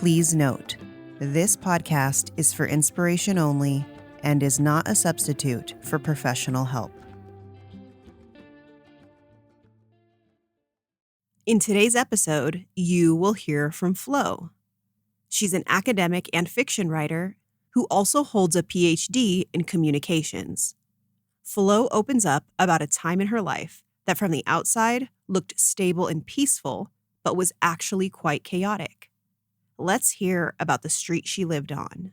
Please note, this podcast is for inspiration only and is not a substitute for professional help. In today's episode, you will hear from Flo. She's an academic and fiction writer who also holds a Ph.D. in communications. Flo opens up about a time in her life that from the outside looked stable and peaceful, but was actually quite chaotic. Let's hear about the street she lived on.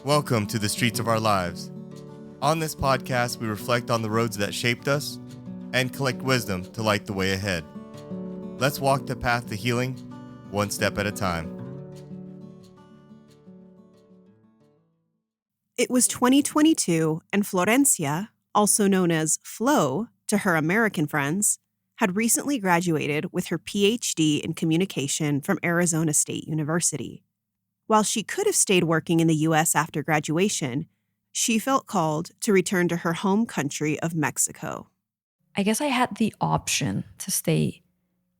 Welcome to the Streets of Our Lives. On this podcast, we reflect on the roads that shaped us and collect wisdom to light the way ahead. Let's walk the path to healing, one step at a time. It was 2022, and Florencia, also known as Flo to her American friends, had recently graduated with her Ph.D. in communication from Arizona State University. While she could have stayed working in the U.S. after graduation, she felt called to return to her home country of Mexico. I guess I had the option to stay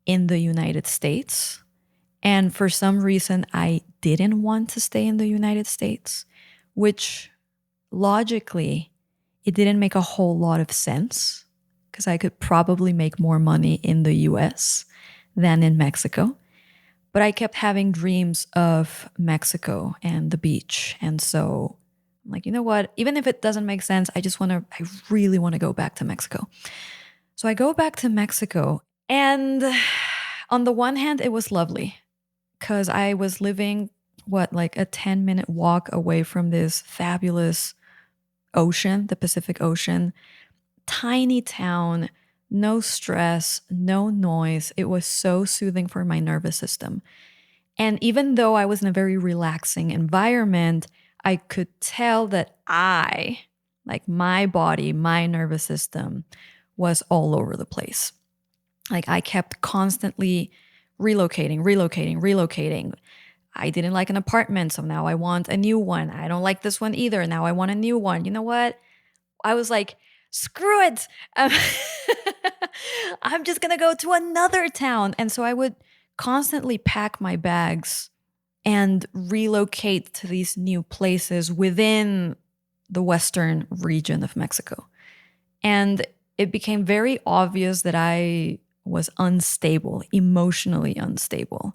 in the United States. And for some reason, I didn't want to stay in the United States, which logically, it didn't make a whole lot of sense because I could probably make more money in the US than in Mexico. But I kept having dreams of Mexico and the beach. And so I'm like, you know what? Even if it doesn't make sense, I really want to go back to Mexico. So I go back to Mexico, and on the one hand, it was lovely because I was living, like a 10-minute walk away from this fabulous ocean, the Pacific Ocean, tiny town, no stress, no noise. It was so soothing for my nervous system. And even though I was in a very relaxing environment, I could tell that my body, my nervous system, was all over the place. Like I kept constantly relocating. I didn't like an apartment, so now I want a new one. I don't like this one either. Now I want a new one. You know what? I was like, screw it. I'm just going to go to another town. And so I would constantly pack my bags and relocate to these new places within the western region of Mexico. And it became very obvious that I was unstable, emotionally unstable.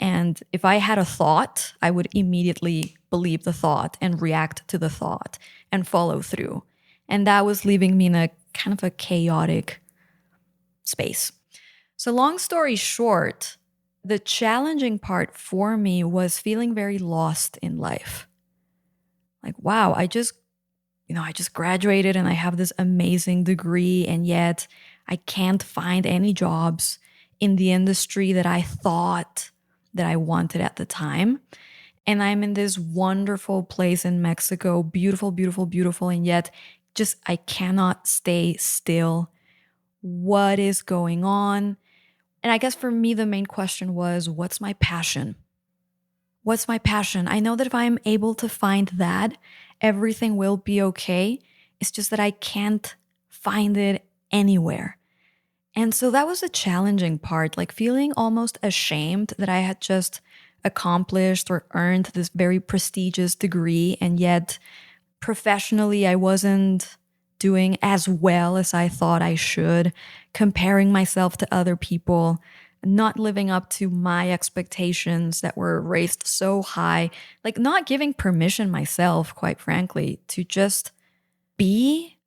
And if I had a thought, I would immediately believe the thought and react to the thought and follow through. And that was leaving me in a kind of a chaotic space. So long story short, the challenging part for me was feeling very lost in life. Like, wow, I just graduated and I have this amazing degree, and yet I can't find any jobs in the industry that I thought that I wanted at the time. And I'm in this wonderful place in Mexico, beautiful, beautiful, beautiful, and yet just I cannot stay still. What is going on? And I guess for me, the main question was, what's my passion? What's my passion? I know that if I'm able to find that, everything will be okay. It's just that I can't find it anywhere. And so that was the challenging part, like feeling almost ashamed that I had just accomplished or earned this very prestigious degree, and yet professionally I wasn't doing as well as I thought I should, comparing myself to other people, not living up to my expectations that were raised so high, like not giving permission myself, quite frankly, to just be.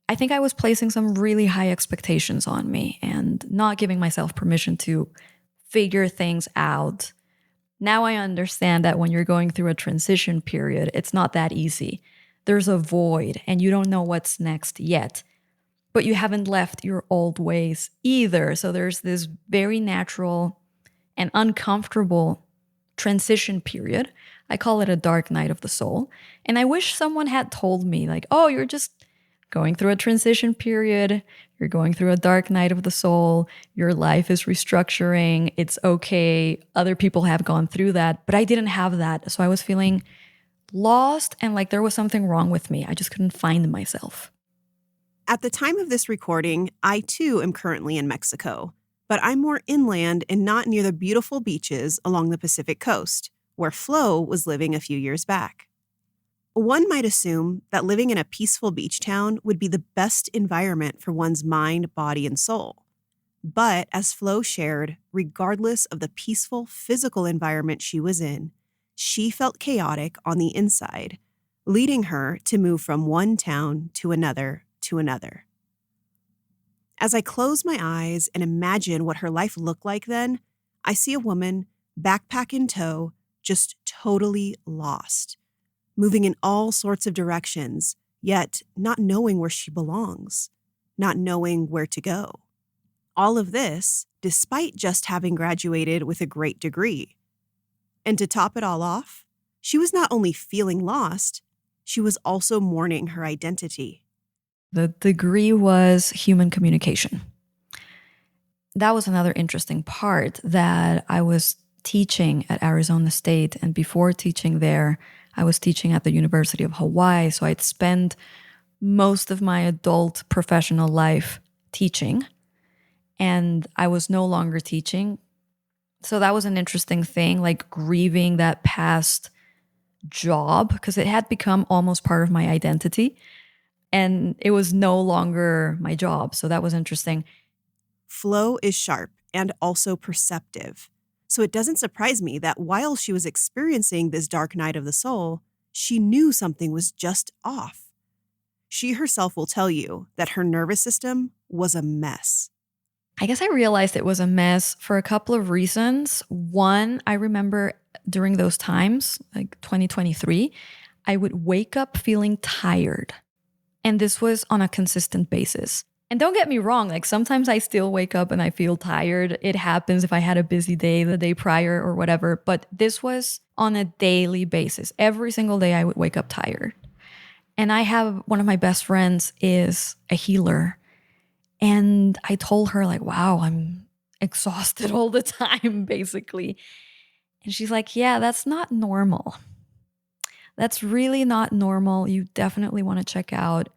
I think I was placing some really high expectations on me and not giving myself permission to figure things out. Now I understand that when you're going through a transition period, it's not that easy. There's a void and you don't know what's next yet, but you haven't left your old ways either. So there's this very natural and uncomfortable transition period. I call it a dark night of the soul. And I wish someone had told me like, oh, you're just going through a transition period. You're going through a dark night of the soul. Your life is restructuring. It's okay. Other people have gone through that, but I didn't have that. So I was feeling lost and like there was something wrong with me. I just couldn't find myself. At the time of this recording, I too am currently in Mexico, But I'm more inland and not near the beautiful beaches along the Pacific coast, where Flo was living a few years back. One might assume that living in a peaceful beach town would be the best environment for one's mind, body, and soul. But as Flo shared, regardless of the peaceful physical environment she was in, she felt chaotic on the inside, leading her to move from one town to another to another. As I close my eyes and imagine what her life looked like then, I see a woman, backpack in tow, just totally lost, moving in all sorts of directions, yet not knowing where she belongs, not knowing where to go. All of this despite just having graduated with a great degree. And to top it all off, she was not only feeling lost, she was also mourning her identity. The degree was human communication. That was another interesting part that I was teaching at Arizona State. And before teaching there, I was teaching at the University of Hawaii. So I'd spent most of my adult professional life teaching, and I was no longer teaching. So that was an interesting thing, like grieving that past job, because it had become almost part of my identity. And it was no longer my job. So that was interesting. Flo is sharp and also perceptive. So it doesn't surprise me that while she was experiencing this dark night of the soul, she knew something was just off. She herself will tell you that her nervous system was a mess. I guess I realized it was a mess for a couple of reasons. One, I remember during those times, like 2023, I would wake up feeling tired. And this was on a consistent basis. And don't get me wrong, like sometimes I still wake up and I feel tired. It happens if I had a busy day the day prior or whatever. But this was on a daily basis. Every single day I would wake up tired. And I have one of my best friends is a healer. And I told her like, wow, I'm exhausted all the time, basically. And she's like, yeah, that's not normal. That's really not normal. You definitely want to check out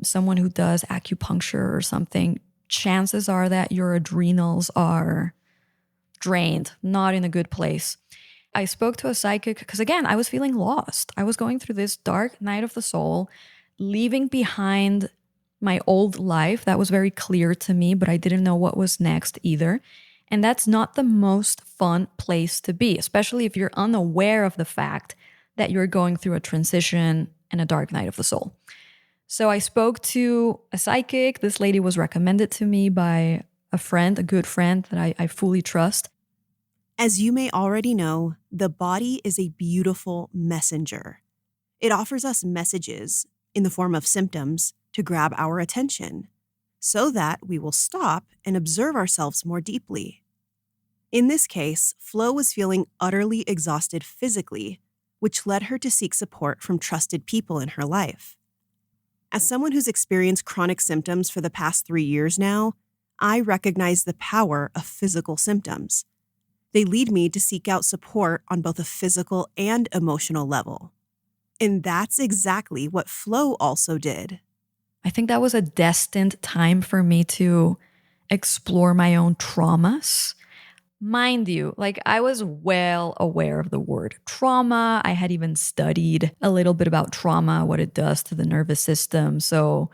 someone who does acupuncture or something. Chances are that your adrenals are drained, not in a good place. I spoke to a psychic because, again, I was feeling lost. I was going through this dark night of the soul, leaving behind my old life. That was very clear to me, but I didn't know what was next either. And that's not the most fun place to be, especially if you're unaware of the fact that you're going through a transition and a dark night of the soul. So I spoke to a psychic. This lady was recommended to me by a friend, a good friend that I fully trust. As you may already know, the body is a beautiful messenger. It offers us messages in the form of symptoms to grab our attention so that we will stop and observe ourselves more deeply. In this case, Flo was feeling utterly exhausted physically, which led her to seek support from trusted people in her life. As someone who's experienced chronic symptoms for the past 3 years now, I recognize the power of physical symptoms. They lead me to seek out support on both a physical and emotional level. And that's exactly what Flo also did. I think that was a destined time for me to explore my own traumas. Mind you, like I was well aware of the word trauma. I had even studied a little bit about trauma, what it does to the nervous system. So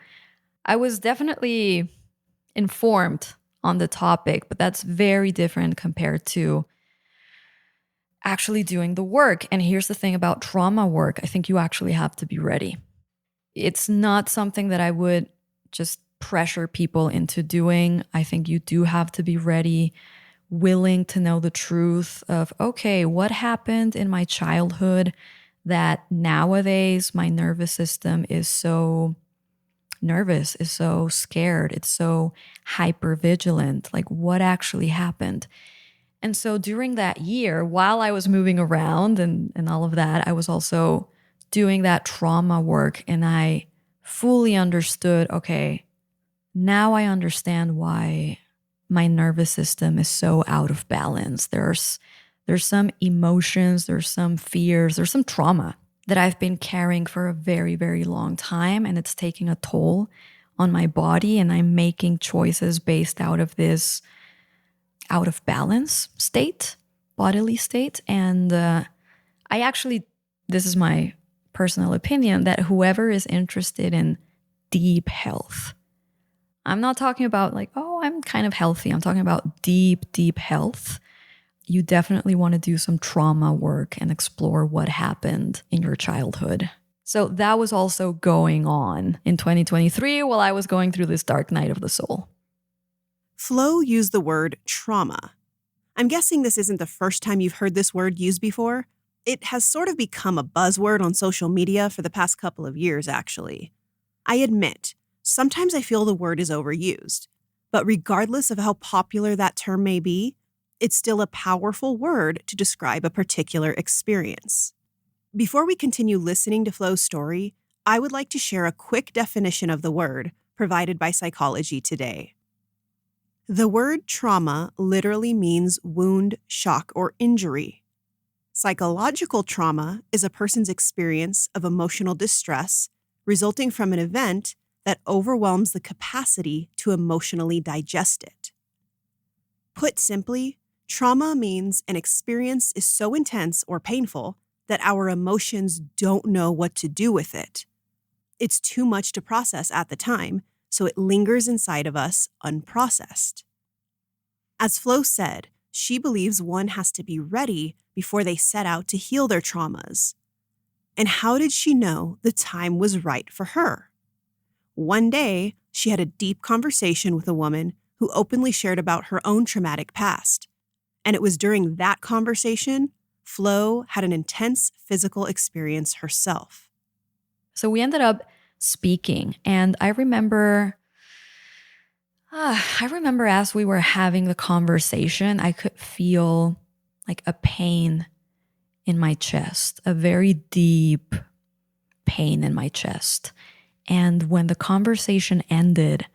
I was definitely informed on the topic, but that's very different compared to actually doing the work. And here's the thing about trauma work. I think you actually have to be ready. It's not something that I would just pressure people into doing. I think you do have to be ready, willing to know the truth of, okay, what happened in my childhood that nowadays my nervous system is so nervous, is so scared, it's so hypervigilant. Like what actually happened? And so during that year, while I was moving around and all of that, I was also doing that trauma work, and I fully understood, okay, now I understand why my nervous system is so out of balance. There's some emotions, there's some fears, there's some trauma that I've been carrying for a very, very long time, and it's taking a toll on my body, and I'm making choices based out of this out of balance state, bodily state. And this is my personal opinion, that whoever is interested in deep health, I'm not talking about like, oh, I'm kind of healthy. I'm talking about deep, deep health. You definitely want to do some trauma work and explore what happened in your childhood. So that was also going on in 2023 while I was going through this dark night of the soul. Flo used the word trauma. I'm guessing this isn't the first time you've heard this word used before. It has sort of become a buzzword on social media for the past couple of years, actually. I admit, sometimes I feel the word is overused. But regardless of how popular that term may be, it's still a powerful word to describe a particular experience. Before we continue listening to Flo's story, I would like to share a quick definition of the word provided by Psychology Today. The word trauma literally means wound, shock, or injury. Psychological trauma is a person's experience of emotional distress resulting from an event that overwhelms the capacity to emotionally digest it. Put simply, trauma means an experience is so intense or painful that our emotions don't know what to do with it. It's too much to process at the time, so it lingers inside of us unprocessed. As Flo said, she believes one has to be ready before they set out to heal their traumas. And how did she know the time was right for her? One day, she had a deep conversation with a woman who openly shared about her own traumatic past. And it was during that conversation, Flo had an intense physical experience herself. So we ended up speaking, and I remember as we were having the conversation, I could feel like a pain in my chest, a very deep pain in my chest. And when the conversation ended,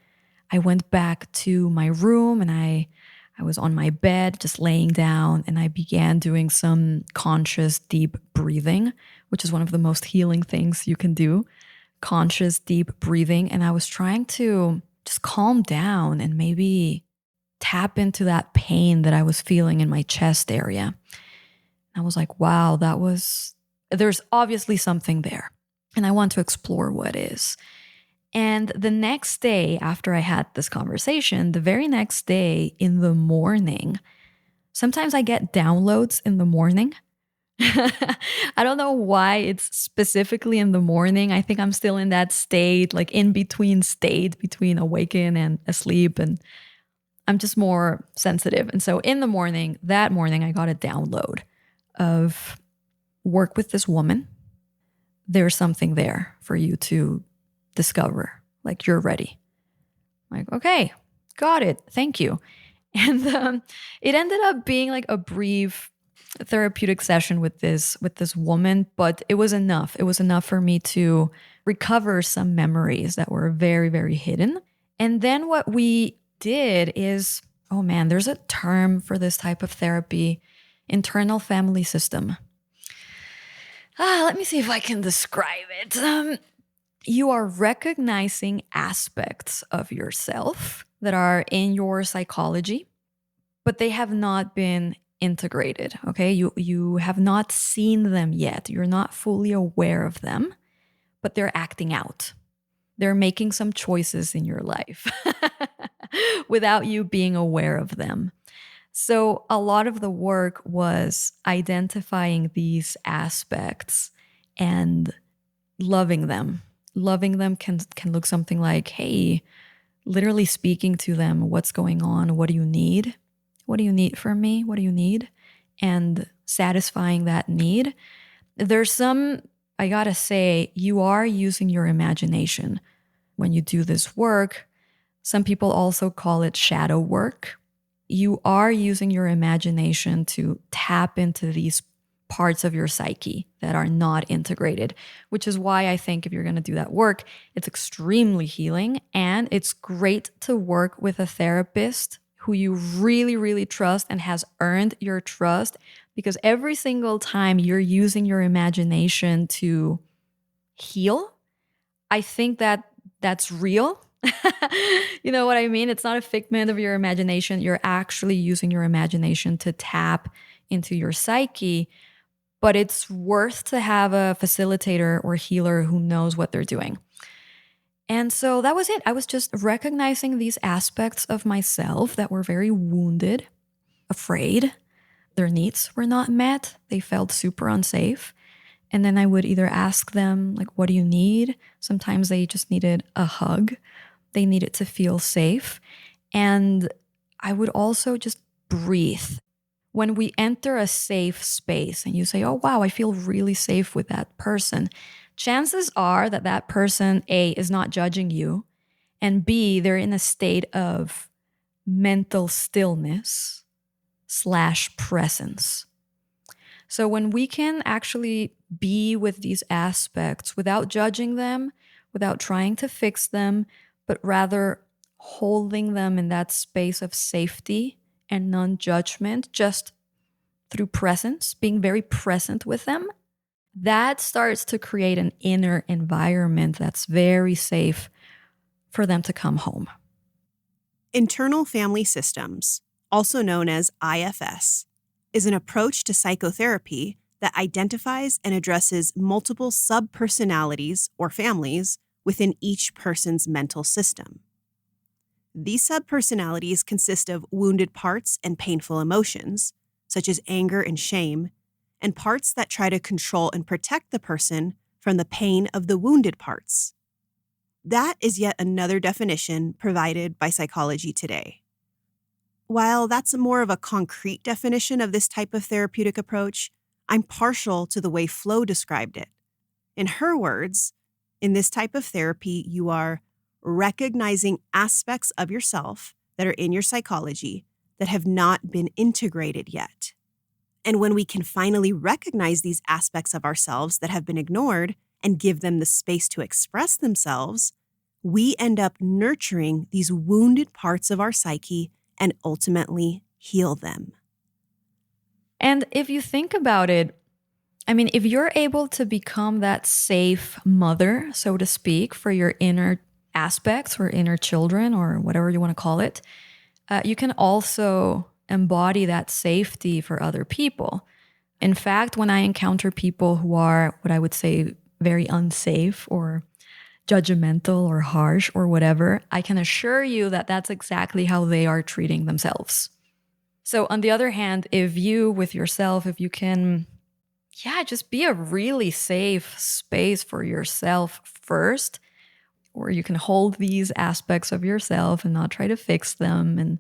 I went back to my room and I was on my bed, just laying down, and I began doing some conscious, deep breathing, which is one of the most healing things you can do, conscious, deep breathing. And I was trying to just calm down and maybe tap into that pain that I was feeling in my chest area. I was like, wow, there's obviously something there. And I want to explore what is. And the next day after I had this conversation, the very next day in the morning, sometimes I get downloads in the morning. I don't know why it's specifically in the morning. I think I'm still in that state, like in between state between awaken and asleep. And I'm just more sensitive. And so in the morning, that morning, I got a download of work with this woman. There's something there for you to discover. Like, you're ready. I'm like, okay, got it. Thank you. And it ended up being like a brief therapeutic session with this woman, but it was enough. It was enough for me to recover some memories that were very, very hidden. And then what we did is, oh man, there's a term for this type of therapy, internal family system. Let me see if I can describe it. You are recognizing aspects of yourself that are in your psychology, but they have not been integrated, okay? You have not seen them yet. You're not fully aware of them, but they're acting out. They're making some choices in your life without you being aware of them. So a lot of the work was identifying these aspects and loving them. Loving them can look something like, hey, literally speaking to them, what's going on? What do you need? What do you need from me? What do you need? And satisfying that need. I gotta say, you are using your imagination when you do this work. Some people also call it shadow work. You are using your imagination to tap into these parts of your psyche that are not integrated, which is why I think if you're going to do that work, it's extremely healing. And it's great to work with a therapist who you really, really trust and has earned your trust, because every single time you're using your imagination to heal, I think that that's real. You know what I mean? It's not a figment of your imagination. You're actually using your imagination to tap into your psyche, but it's worth to have a facilitator or healer who knows what they're doing. And so that was it. I was just recognizing these aspects of myself that were very wounded, afraid. Their needs were not met. They felt super unsafe. And then I would either ask them, like, what do you need? Sometimes they just needed a hug. They needed to feel safe. And I would also just breathe. When we enter a safe space and you say, oh, wow, I feel really safe with that person, chances are that that person, A, is not judging you, and B, they're in a state of mental stillness / presence. So when we can actually be with these aspects without judging them, without trying to fix them, but rather holding them in that space of safety and non-judgment, just through presence, being very present with them, that starts to create an inner environment that's very safe for them to come home. Internal family systems, also known as IFS, is an approach to psychotherapy that identifies and addresses multiple subpersonalities or families within each person's mental system. These subpersonalities consist of wounded parts and painful emotions, such as anger and shame, and parts that try to control and protect the person from the pain of the wounded parts. That is yet another definition provided by Psychology Today. While that's more of a concrete definition of this type of therapeutic approach, I'm partial to the way Flo described it. In her words, in this type of therapy, you are recognizing aspects of yourself that are in your psychology that have not been integrated yet. And when we can finally recognize these aspects of ourselves that have been ignored and give them the space to express themselves, we end up nurturing these wounded parts of our psyche and ultimately heal them. And if you think about it, I mean, if you're able to become that safe mother, so to speak, for your inner aspects or inner children or whatever you want to call it, you can also embody that safety for other people. In fact, when I encounter people who are what I would say very unsafe or judgmental or harsh or whatever, I can assure you that that's exactly how they are treating themselves. So on the other hand, if you with yourself, if you can, just be a really safe space for yourself first, where you can hold these aspects of yourself and not try to fix them. And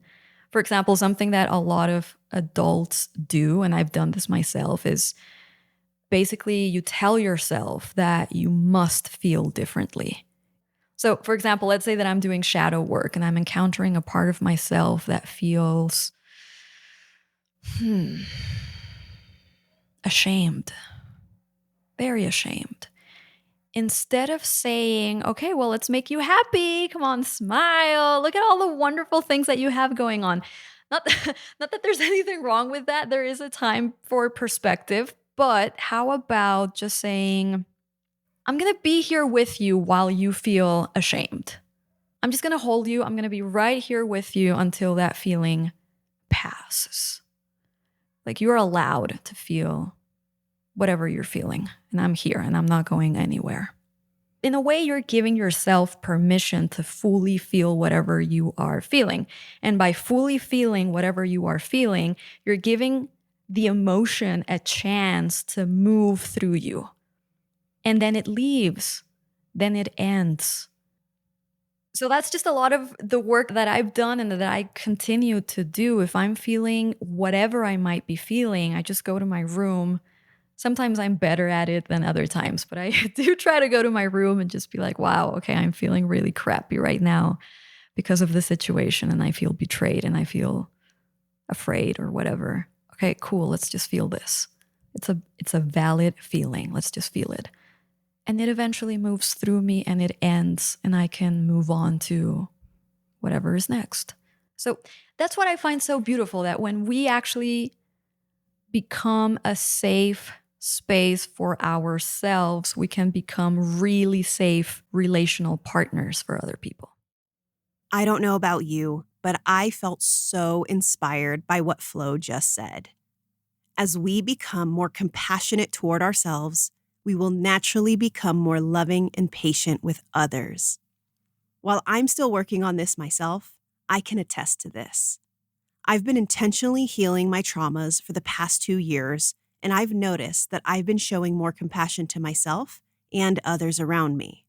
for example, something that a lot of adults do, and I've done this myself, is basically you tell yourself that you must feel differently. So for example, let's say that I'm doing shadow work and I'm encountering a part of myself that feels ashamed, very ashamed. Instead of saying, okay, well, let's make you happy. Come on, smile. Look at all the wonderful things that you have going on. Not that there's anything wrong with that. There is a time for perspective. But how about just saying, I'm going to be here with you while you feel ashamed. I'm just going to hold you. I'm going to be right here with you until that feeling passes. Like you're allowed to feel whatever you're feeling. And I'm here and I'm not going anywhere. In a way, you're giving yourself permission to fully feel whatever you are feeling. And by fully feeling whatever you are feeling, you're giving the emotion a chance to move through you. And then it leaves. Then it ends. So that's just a lot of the work that I've done and that I continue to do. If I'm feeling whatever I might be feeling, I just go to my room. Sometimes I'm better at it than other times, but I do try to go to my room and just be like, wow, okay, I'm feeling really crappy right now because of the situation and I feel betrayed and I feel afraid or whatever. Okay, cool, let's just feel this. It's a valid feeling. Let's just feel it. And it eventually moves through me and it ends and I can move on to whatever is next. So that's what I find so beautiful, that when we actually become a safe space for ourselves, we can become really safe relational partners for other people. I don't know about you, but I felt so inspired by what Flo just said. As we become more compassionate toward ourselves, we will naturally become more loving and patient with others. While I'm still working on this myself, I can attest to this. I've been intentionally healing my traumas for the past 2 years, and I've noticed that I've been showing more compassion to myself and others around me.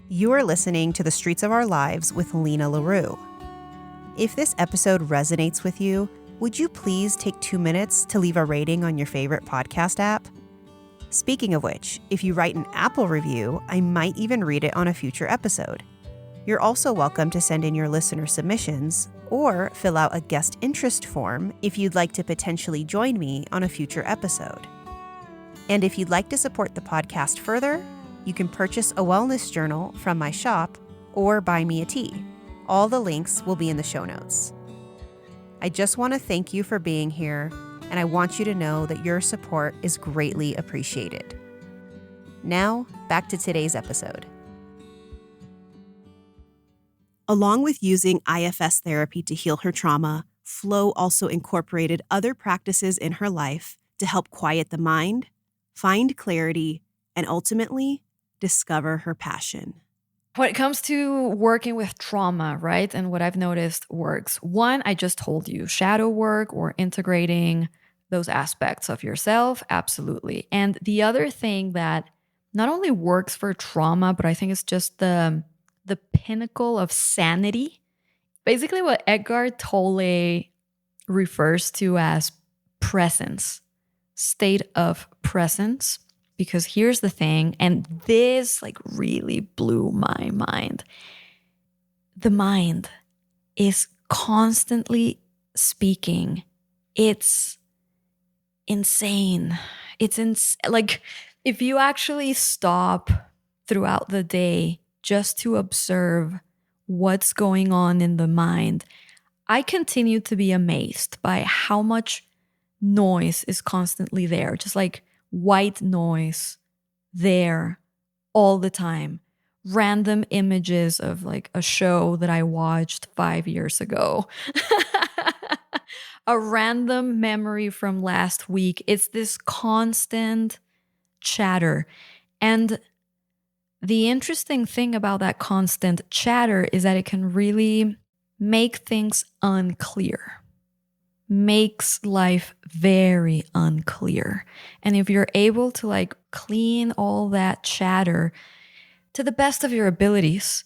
You are listening to The Streets of Our Lives with Lena LaRue. If this episode resonates with you, would you please take 2 minutes to leave a rating on your favorite podcast app? Speaking of which, if you write an Apple review, I might even read it on a future episode. You're also welcome to send in your listener submissions or fill out a guest interest form if you'd like to potentially join me on a future episode. And if you'd like to support the podcast further, you can purchase a wellness journal from my shop or buy me a tea. All the links will be in the show notes. I just want to thank you for being here, and I want you to know that your support is greatly appreciated. Now, back to today's episode. Along with using IFS therapy to heal her trauma, Flo also incorporated other practices in her life to help quiet the mind, find clarity, and ultimately discover her passion. When it comes to working with trauma, right, and what I've noticed works, one, I just told you, shadow work or integrating those aspects of yourself, absolutely. And the other thing that not only works for trauma, but I think it's just the pinnacle of sanity, basically what Eckhart Tolle refers to as presence, state of presence. Because here's the thing, and this really blew my mind. The mind is constantly speaking. It's insane. If you actually stop throughout the day just to observe what's going on in the mind, I continue to be amazed by how much noise is constantly there. Just like white noise there all the time. Random images of a show that I watched 5 years ago. A random memory from last week. It's this constant chatter. And the interesting thing about that constant chatter is that it can really make things unclear. Makes life very unclear. And if you're able to clean all that chatter to the best of your abilities,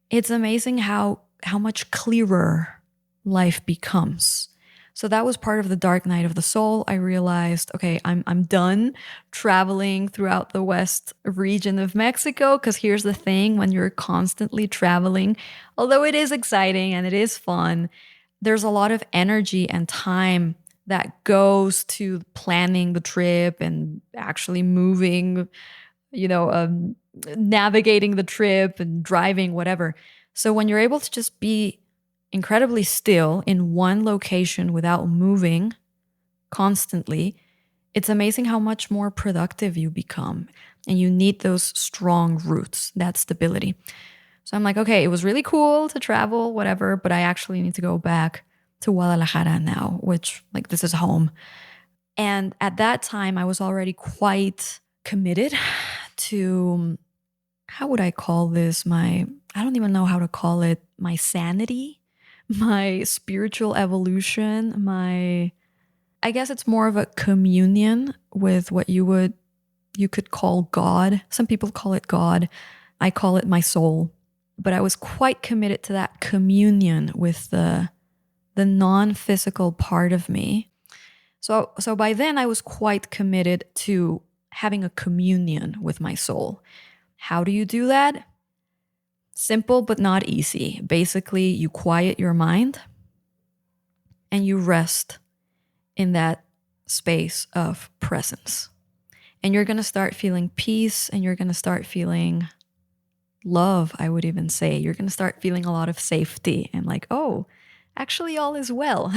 it's amazing how much clearer life becomes. So that was part of the dark night of the soul. I realized, okay, I'm done traveling throughout the west region of Mexico, because here's the thing, when you're constantly traveling, although it is exciting and it is fun, there's a lot of energy and time that goes to planning the trip and actually moving, navigating the trip and driving, whatever. So when you're able to just be incredibly still in one location without moving constantly, it's amazing how much more productive you become. And you need those strong roots, that stability. So I'm like, okay, it was really cool to travel, whatever, but I actually need to go back to Guadalajara now, which this is home. And at that time, I was already quite committed to, how would I call this? I don't even know how to call it, my sanity, my spiritual evolution, I guess it's more of a communion with what you could call God. Some people call it God. I call it my soul. But I was quite committed to that communion with the non-physical part of me. So by then I was quite committed to having a communion with my soul. How do you do that? Simple but not easy. Basically, you quiet your mind and you rest in that space of presence. And you're going to start feeling peace, and you're going to start feeling love, I would even say. You're going to start feeling a lot of safety and oh, actually all is well.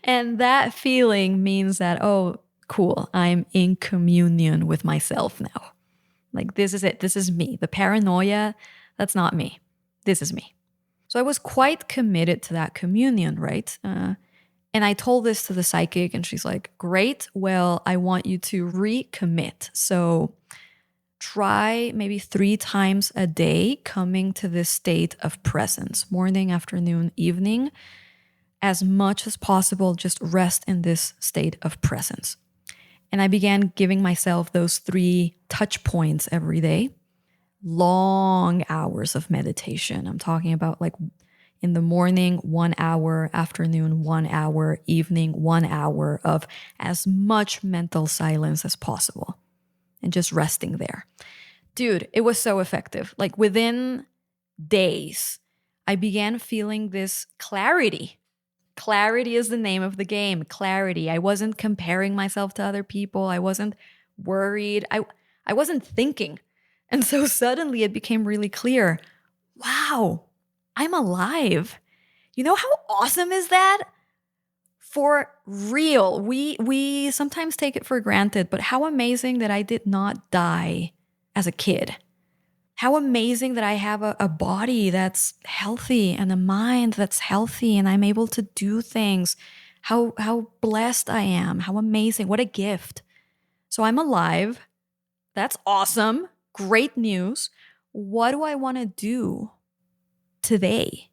And that feeling means that, oh, cool, I'm in communion with myself now. Like, this is it. This is me. The paranoia, that's not me. This is me. So I was quite committed to that communion, right? And I told this to the psychic, and she's like, great. Well, I want you to recommit. So try maybe 3 times a day coming to this state of presence, morning, afternoon, evening. As much as possible, just rest in this state of presence. And I began giving myself those 3 touch points every day. Long hours of meditation. I'm talking about like in the morning, 1 hour, afternoon, 1 hour, evening, 1 hour of as much mental silence as possible. And just resting there. Dude, it was so effective. Like within days, I began feeling this clarity. Clarity is the name of the game. Clarity. I wasn't comparing myself to other people. I wasn't worried. I wasn't thinking. And so suddenly it became really clear. Wow, I'm alive. You know how awesome is that? For real. We sometimes take it for granted, but how amazing that I did not die as a kid. How amazing that I have a body that's healthy and a mind that's healthy and I'm able to do things. How blessed I am. How amazing. What a gift. So I'm alive. That's awesome. Great news. What do I want to do today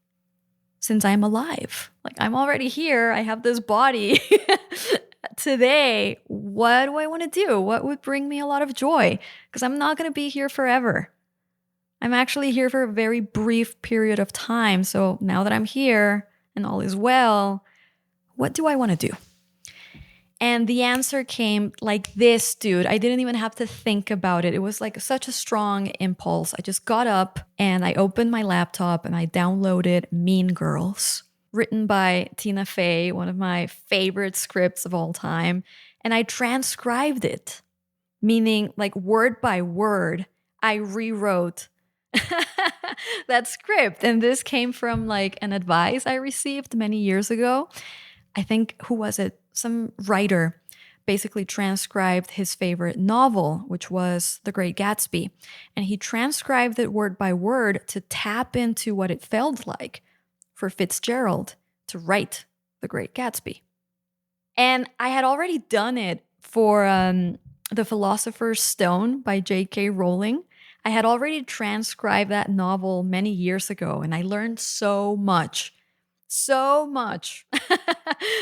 since I'm alive? Like, I'm already here. I have this body. Today, what do I want to do? What would bring me a lot of joy? Because I'm not going to be here forever. I'm actually here for a very brief period of time. So now that I'm here and all is well, what do I want to do? And the answer came like this, dude. I didn't even have to think about it. It was like such a strong impulse. I just got up and I opened my laptop and I downloaded Mean Girls, written by Tina Fey, one of my favorite scripts of all time. And I transcribed it, meaning like word by word, I rewrote that script. And this came from like an advice I received many years ago. I think, who was it? Some writer basically transcribed his favorite novel, which was The Great Gatsby. And he transcribed it word by word to tap into what it felt like for Fitzgerald to write The Great Gatsby. And I had already done it for The Philosopher's Stone by J.K. Rowling. I had already transcribed that novel many years ago, and I learned so much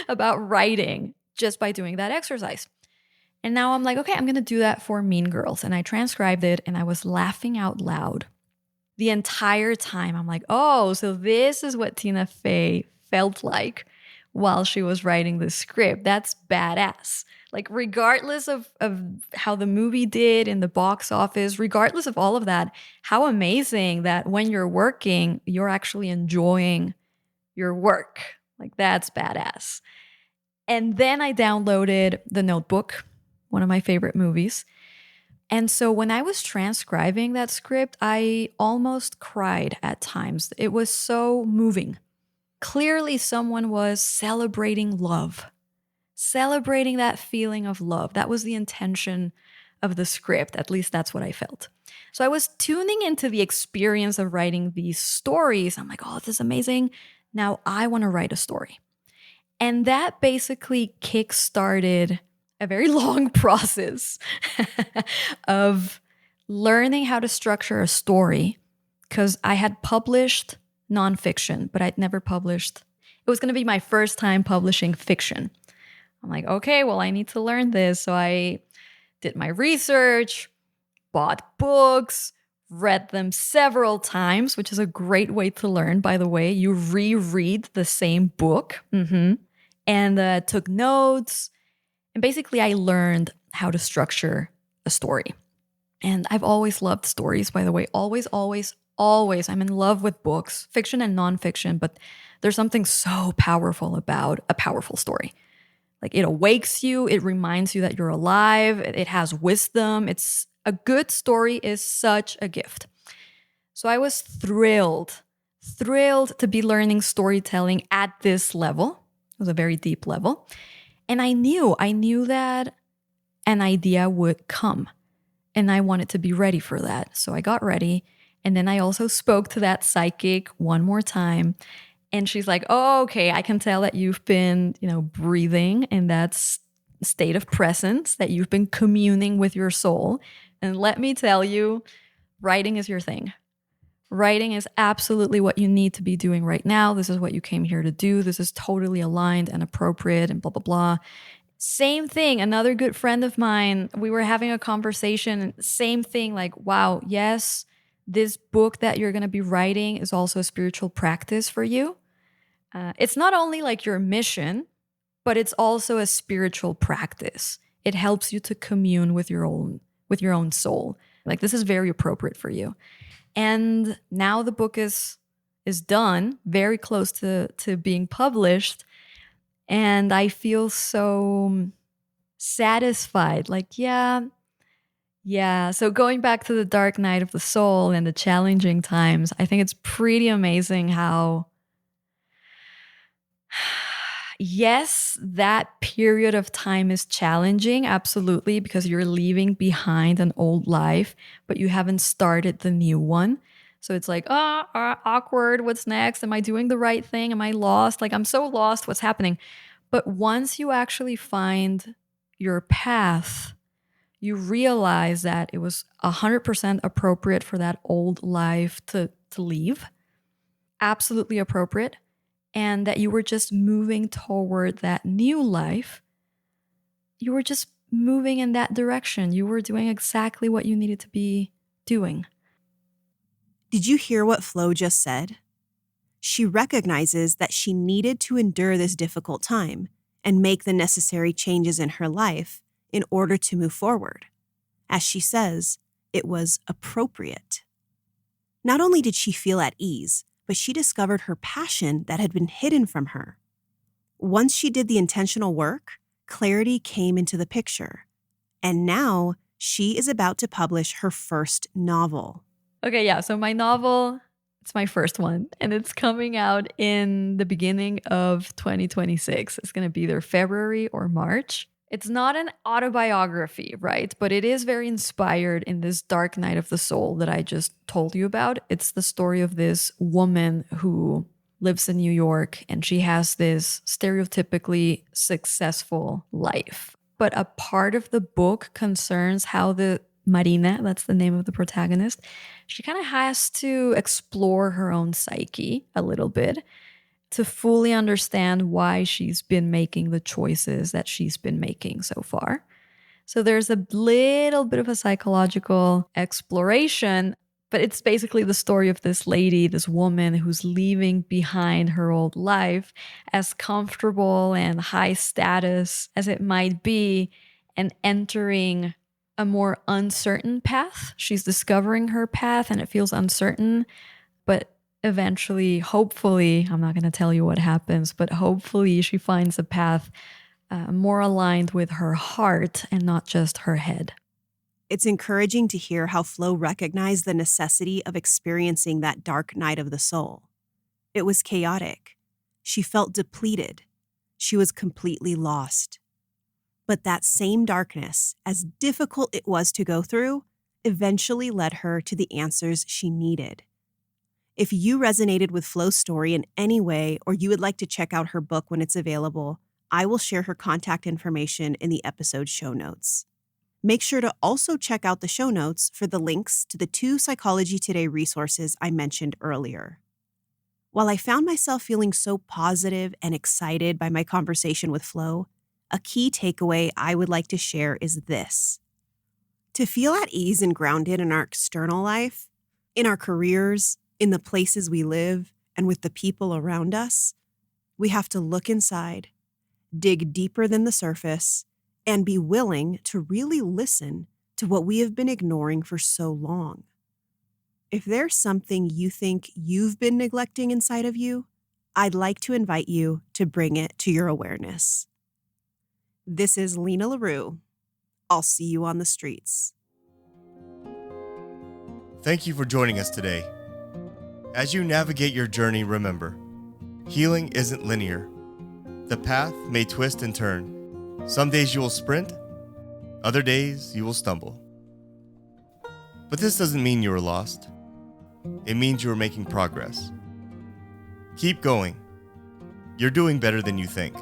about writing just by doing that exercise. And now I'm like, okay, I'm going to do that for Mean Girls. And I transcribed it and I was laughing out loud the entire time. I'm like, oh, so this is what Tina Fey felt like while she was writing the script. That's badass. Like, regardless of how the movie did in the box office, regardless of all of that, how amazing that when you're working, you're actually enjoying your work. Like, that's badass. And then I downloaded The Notebook, one of my favorite movies. And so when I was transcribing that script, I almost cried at times. It was so moving. Clearly, someone was celebrating love, celebrating that feeling of love. That was the intention of the script. At least that's what I felt. So I was tuning into the experience of writing these stories. I'm like, oh, this is amazing. Now I want to write a story. And that basically kickstarted a very long process of learning how to structure a story, because I had published nonfiction, but I'd never published. It was going to be my first time publishing fiction. I'm like, okay, well, I need to learn this. So I did my research, bought books, read them several times, which is a great way to learn, by the way. You reread the same book. And took notes. And basically, I learned how to structure a story. And I've always loved stories, by the way. Always, always, always. I'm in love with books, fiction and nonfiction, but there's something so powerful about a powerful story. Like, it awakes you. It reminds you that you're alive. It has wisdom. A good story is such a gift. So I was thrilled to be learning storytelling at this level. It was a very deep level. And I knew that an idea would come. And I wanted to be ready for that. So I got ready. And then I also spoke to that psychic one more time. And she's like, oh, okay, I can tell that you've been, breathing in that state of presence, that you've been communing with your soul. And let me tell you, writing is your thing. Writing is absolutely what you need to be doing right now. This is what you came here to do. This is totally aligned and appropriate and blah, blah, blah. Same thing. Another good friend of mine, we were having a conversation. Same thing, like, wow, yes, this book that you're going to be writing is also a spiritual practice for you. It's not only like your mission, but it's also a spiritual practice. It helps you to commune with your own soul. Like, this is very appropriate for you. And now the book is done, very close to being published. And I feel so satisfied. Like, yeah. So going back to the dark night of the soul and the challenging times, I think it's pretty amazing how, yes, that period of time is challenging, absolutely, because you're leaving behind an old life, but you haven't started the new one. So it's like, awkward. What's next? Am I doing the right thing? Am I lost? Like, I'm so lost. What's happening? But once you actually find your path, you realize that it was 100% appropriate for that old life to leave. Absolutely appropriate. And that you were just moving toward that new life. You were just moving in that direction. You were doing exactly what you needed to be doing. Did you hear what Flo just said? She recognizes that she needed to endure this difficult time and make the necessary changes in her life in order to move forward. As she says, it was appropriate. Not only did she feel at ease, but she discovered her passion that had been hidden from her. Once she did the intentional work, clarity came into the picture. And now she is about to publish her first novel. Okay, yeah, so my novel, it's my first one, and it's coming out in the beginning of 2026. It's going to be either February or March. It's not an autobiography, right? But it is very inspired in this dark night of the soul that I just told you about. It's the story of this woman who lives in New York, and she has this stereotypically successful life. But a part of the book concerns how Marina, that's the name of the protagonist, she kind of has to explore her own psyche a little bit to fully understand why she's been making the choices that she's been making so far. So there's a little bit of a psychological exploration, but it's basically the story of this lady, this woman who's leaving behind her old life, as comfortable and high status as it might be, and entering a more uncertain path. She's discovering her path and it feels uncertain, but eventually, hopefully, I'm not going to tell you what happens, but hopefully she finds a path more aligned with her heart and not just her head. It's encouraging to hear how Flo recognized the necessity of experiencing that dark night of the soul. It was chaotic. She felt depleted. She was completely lost. But that same darkness, as difficult it was to go through, eventually led her to the answers she needed. If you resonated with Flo's story in any way, or you would like to check out her book when it's available, I will share her contact information in the episode show notes. Make sure to also check out the show notes for the links to the 2 Psychology Today resources I mentioned earlier. While I found myself feeling so positive and excited by my conversation with Flo, a key takeaway I would like to share is this. To feel at ease and grounded in our external life, in our careers, in the places we live, and with the people around us, we have to look inside, dig deeper than the surface, and be willing to really listen to what we have been ignoring for so long. If there's something you think you've been neglecting inside of you, I'd like to invite you to bring it to your awareness. This is Lena LaRue. I'll see you on the streets. Thank you for joining us today. As you navigate your journey, remember, healing isn't linear. The path may twist and turn. Some days you will sprint, other days you will stumble. But this doesn't mean you were lost. It means you are making progress. Keep going. You're doing better than you think.